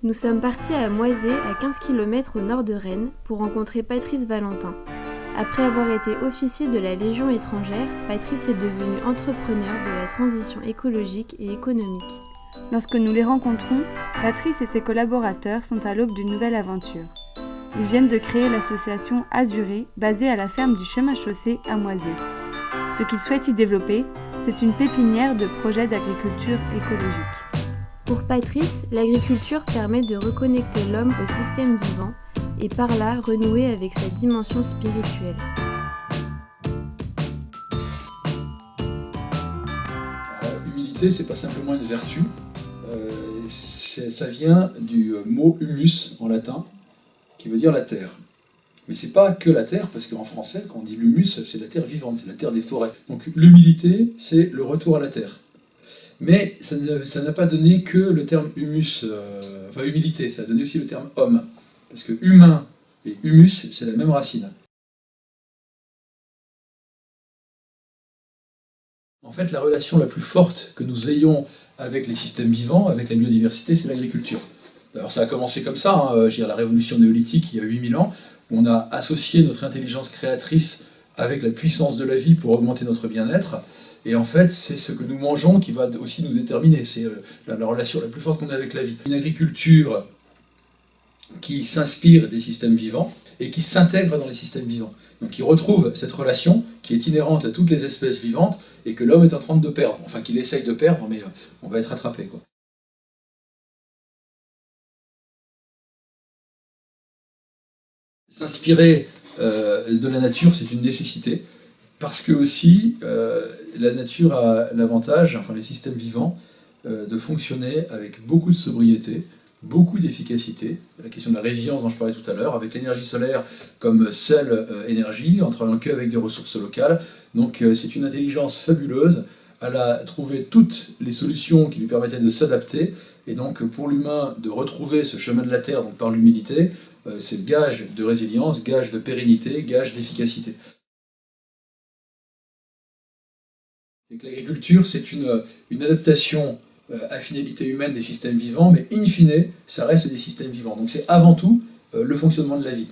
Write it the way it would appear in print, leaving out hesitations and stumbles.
Nous sommes partis à Moisé, à 15 km au nord de Rennes, pour rencontrer Patrice Valentin. Après avoir été officier de la Légion étrangère, Patrice est devenu entrepreneur de la transition écologique et économique. Lorsque nous les rencontrons, Patrice et ses collaborateurs sont à l'aube d'une nouvelle aventure. Ils viennent de créer l'association Azuré, basée à la ferme du Chemin Chaussé à Moisé. Ce qu'ils souhaitent y développer, c'est une pépinière de projets d'agriculture écologique. Pour Patrice, l'agriculture permet de reconnecter l'homme au système vivant et par là renouer avec sa dimension spirituelle. L'humilité, c'est pas simplement une vertu, ça vient du mot humus en latin, qui veut dire la terre. Mais c'est pas que la terre, parce qu'en français, quand on dit l'humus, c'est la terre vivante, c'est la terre des forêts. Donc l'humilité, c'est le retour à la terre. Mais ça n'a pas donné que le terme humus, humilité, ça a donné aussi le terme homme. Parce que humain et humus, c'est la même racine. En fait, la relation la plus forte que nous ayons avec les systèmes vivants, avec la biodiversité, c'est l'agriculture. Alors ça a commencé comme ça, je veux dire, la révolution néolithique il y a 8000 ans, où on a associé notre intelligence créatrice avec la puissance de la vie pour augmenter notre bien-être. Et en fait, c'est ce que nous mangeons qui va aussi nous déterminer. C'est la relation la plus forte qu'on a avec la vie. Une agriculture qui s'inspire des systèmes vivants et qui s'intègre dans les systèmes vivants. Donc qui retrouve cette relation qui est inhérente à toutes les espèces vivantes et que l'homme est en train de perdre. Enfin, qu'il essaye de perdre, mais on va être rattrapé, quoi. S'inspirer de la nature, c'est une nécessité, parce que aussi la nature a l'avantage, enfin les systèmes vivants, de fonctionner avec beaucoup de sobriété, beaucoup d'efficacité. La question de la résilience dont je parlais tout à l'heure, avec l'énergie solaire comme seule énergie, en travaillant qu'avec des ressources locales. Donc c'est une intelligence fabuleuse. Elle a trouvé toutes les solutions qui lui permettaient de s'adapter, et donc pour l'humain de retrouver ce chemin de la terre donc par l'humilité, c'est gage de résilience, gage de pérennité, gage d'efficacité. L'agriculture, c'est une adaptation à finalité humaine des systèmes vivants, mais in fine, ça reste des systèmes vivants. Donc c'est avant tout le fonctionnement de la vie.